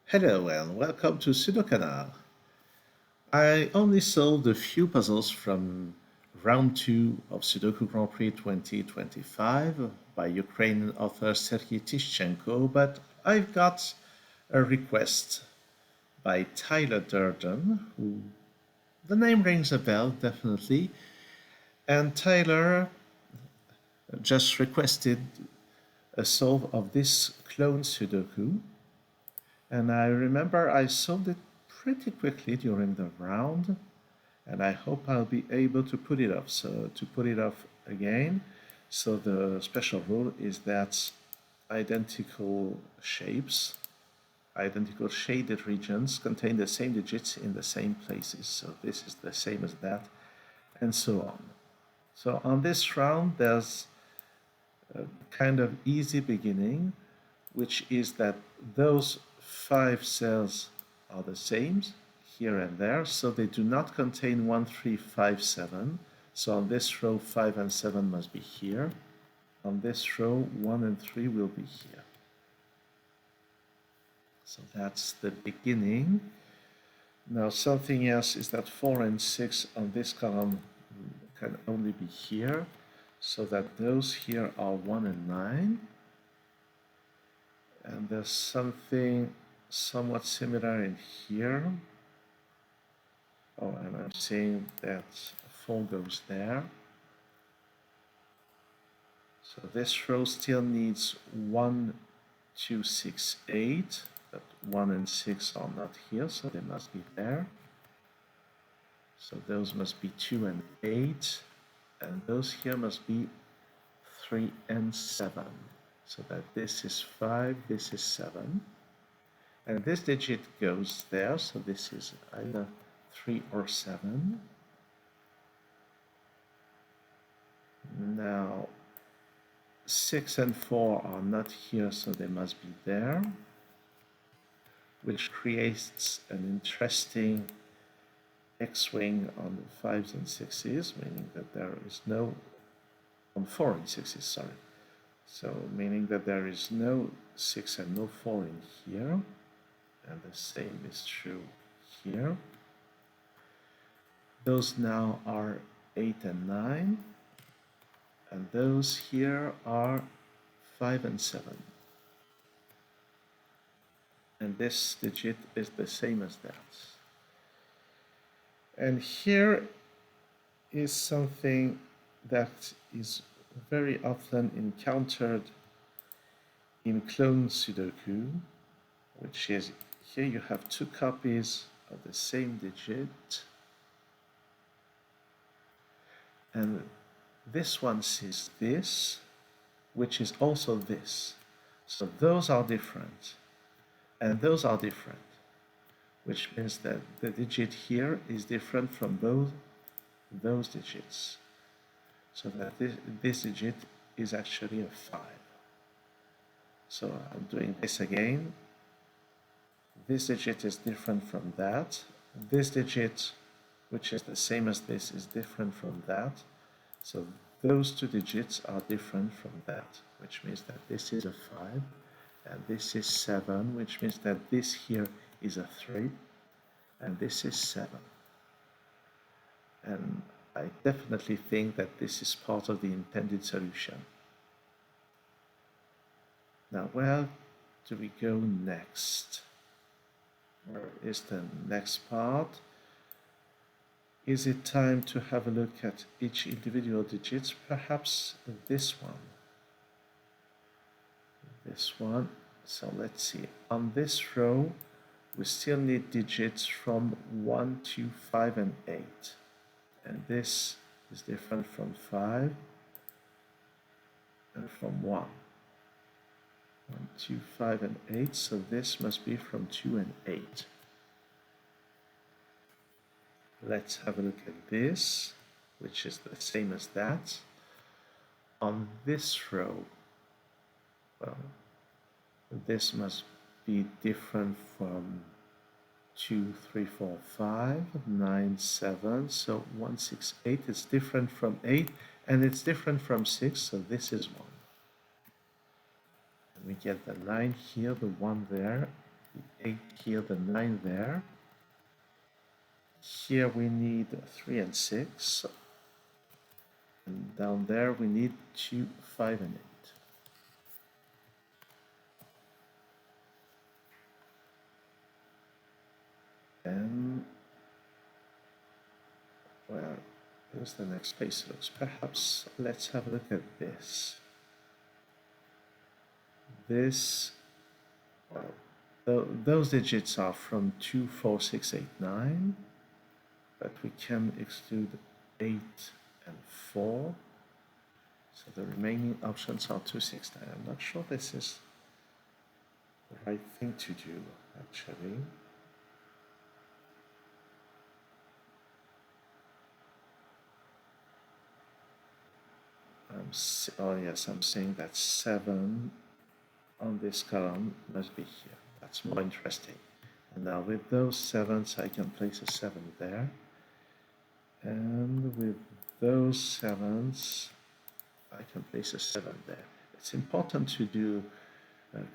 Hello and welcome to SudoKanard. I only solved a few puzzles from round 2 of Sudoku Grand Prix 2025 by Ukrainian author Serhii Tyshchenko, but I've got a request by Tyler Durden, who the name rings a bell definitely, and Tyler just requested a solve of this clone Sudoku. And I remember I solved it pretty quickly during the round, and I hope I'll be able to put it off. So to put it off again, so the special rule is that identical shapes, identical shaded regions contain the same digits in the same places. So this is the same as that, and so on. So on this round, there's a kind of easy beginning, which is that those 5 cells are the same here and there, so they do not contain 1, 3, 5, 7. So on this row, 5 and 7 must be here. On this row, 1 and 3 will be here. So that's the beginning. Now something else is that 4 and 6 on this column can only be here, so that those here are 1 and 9. And there's something somewhat similar in here. Oh, and I'm saying that 4 goes there. So this row still needs 1, 2, 6, 8, but 1 and 6 are not here, so they must be there. So those must be 2 and 8, and those here must be 3 and 7. So that this is 5, this is 7. And this digit goes there, so this is either 3 or 7. Now, 6 and 4 are not here, so they must be there, which creates an interesting X-wing on 5s and 6s, meaning that there is no, on 4 and 6s, sorry. So, meaning that there is no 6 and no 4 in here, and the same is true here. Those now are 8 and 9, and those here are 5 and 7. And this digit is the same as that. And here is something that is very often encountered in clone Sudoku, which is here you have 2 copies of the same digit, and this one sees this, which is also this. So those are different, and those are different, which means that the digit here is different from both those digits. So that this digit is actually a 5. So I'm doing this again. This digit is different from that. This digit, which is the same as this, is different from that. So those 2 digits are different from that, which means that this is a 5, and this is 7, which means that this here is a 3, and this is 7. And I definitely think that this is part of the intended solution. Now, where do we go next? Where is the next part? Is it time to have a look at each individual digit? Perhaps this one. This one. So let's see. On this row, we still need digits from 1, 2, 5, and 8. And this is different from 5 and from 1. 1, 2, 5, and 8. So this must be from 2 and 8. Let's have a look at this, which is the same as that. On this row, well, this must be different from 2, 3, 4, 5, 9, 7. So 1, 6, 8 is different from 8, and it's different from 6, so this is 1. And we get the 9 here, the 1 there, the 8 here, the 9 there. Here we need 3 and 6. And down there we need 2, 5, and 8. And well, here's the next place looks. Perhaps let's have a look at this. This, well, those digits are from 2, 4, 6, 8, 9, but we can exclude 8 and 4. So the remaining options are 2, 6, 9. I'm not sure this is the right thing to do, actually. Oh yes, I'm saying that 7 on this column must be here. That's more interesting. And now with those 7s, I can place a 7 there. And with those 7s, I can place a 7 there. It's important to do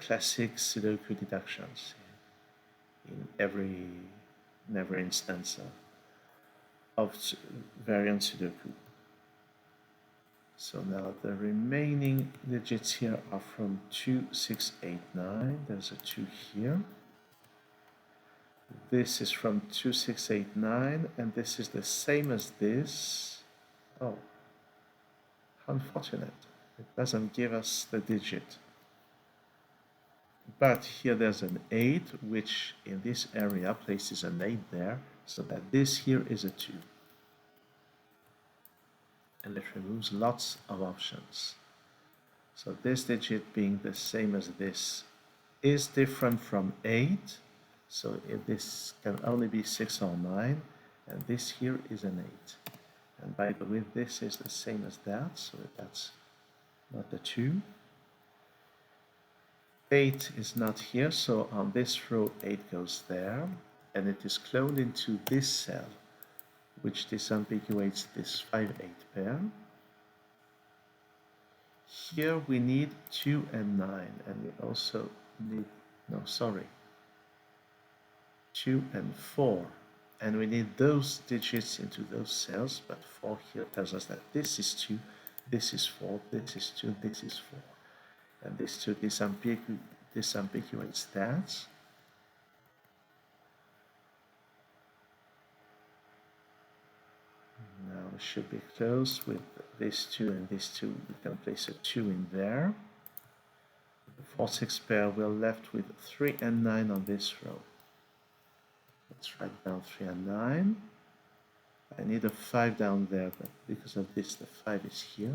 classic Sudoku deductions in every instance of variant Sudoku. So now the remaining digits here are from 2, 6, 8, 9. There's a 2 here. This is from 2, 6, 8, 9, and this is the same as this. Oh, unfortunate. It doesn't give us the digit. But here there's an 8, which in this area places an 8 there, so that this here is a 2. And it removes lots of options. So this digit being the same as this is different from 8. So if this can only be 6 or 9, and this here is an 8. And by the way, this is the same as that, so that's not the 2. 8 is not here, so on this row 8 goes there, and it is cloned into this cell, which disambiguates this 5, 8 pair. Here we need 2 and 9, and we also need, no, sorry, 2 and 4. And we need those digits into those cells, but 4 here tells us that this is 2, this is 4, this is 2, this is 4. And this 2 disambiguates that. Now we should be close with this 2 and this 2. We can place a 2 in there. The 4, 6 pair, we're left with 3 and 9 on this row. Let's write down 3 and 9. I need a 5 down there, but because of this, the 5 is here.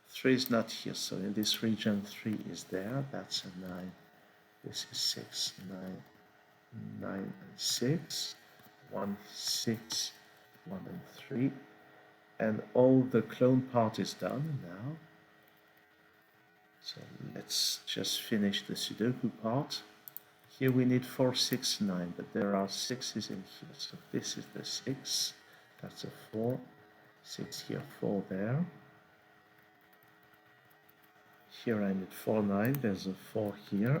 3 is not here, so in this region, 3 is there. That's a 9. This is 6, 9, 9 and 6. 1, 6, 1 and 3. And all the clone part is done now. So let's just finish the Sudoku part. Here we need 4, 6, 9, but there are 6's in here. So this is the 6, that's a 4, 6 here, 4 there. Here I need 4, 9, there's a 4 here.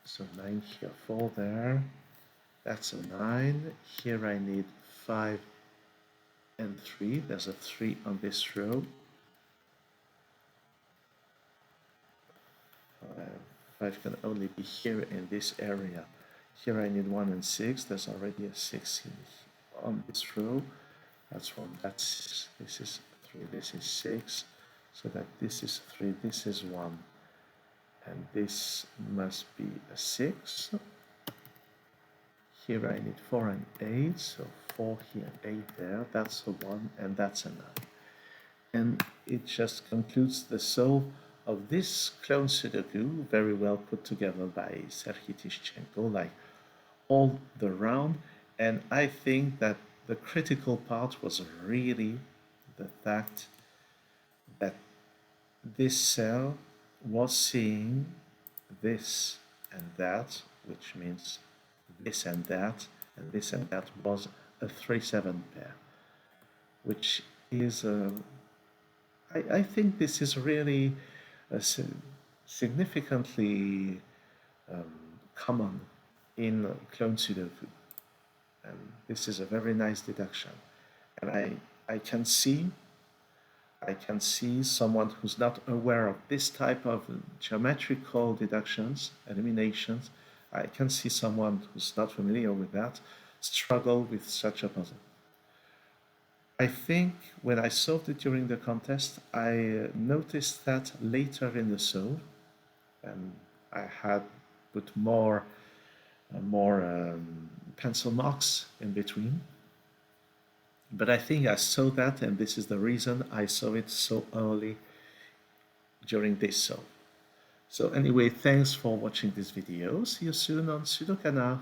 So 9 here, 4 there. That's a 9. Here I need 5 and 3. There's a 3 on this row. 5 can only be here in this area. Here I need 1 and 6. There's already a 6 on this row. That's 1. This is 3. This is 6. So that this is 3. This is 1. And this must be a 6. Here I need 4 and 8. So 4 here, 8 there. That's a 1 and that's a 9. And it just concludes the solve of this clone Sudoku, very well put together by Serhii Tyshchenko, like all the round. And I think that the critical part was really the fact that this cell was seeing this and that, which means this and that was a 3-7 pair, which is I think this is really significantly common in clone Sudoku. And this is a very nice deduction. And I can see someone who's not aware of this type of geometrical deductions, eliminations. I can see someone who's not familiar with that struggle with such a puzzle. I think when I solved it during the contest, I noticed that later in the solve, and I had put more pencil marks in between. But I think I saw that, and this is the reason I saw it so early during this solve. So anyway, thanks for watching this video. See you soon on SudoKanard.